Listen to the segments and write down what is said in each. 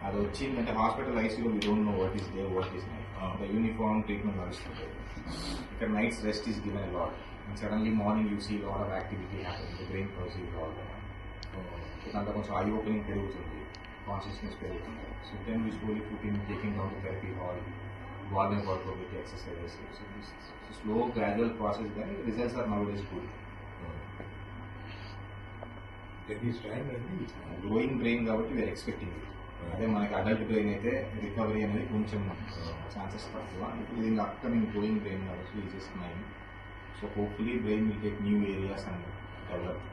అది వచ్చిందంటే హాస్పిటల్ ఐసీలో we don't know what is day what is night the uniform treatment నడుస్తుంది. ఇక్కడ nights rest is given a lot and suddenly morning you see lot of activity happening, the brain processes all that. దాంట్లో కొంచెం eye opening పెరుగుతుంది, consciousness పెరుగుతుంది. So then we slowly put in taking down to therapy hall, wall and workout with exercises. So this slow gradual process, కానీ results are nowadays good. Growing brain కాబట్టి we are expecting it. అదే మనకి adult brain అయితే recovery అనేది కొంచెం chances తక్కువ. ఇప్పుడు ఇది అప్కమింగ్ గ్రోయింగ్ బ్రెయిన్ కాబట్టి is just 9. So hopefully brain will take new areas and develop.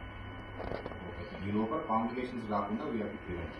ఈ లోపల కాంప్లికేషన్స్ రాకుండా వీ హ్యావ్ టు ప్రివెంట్.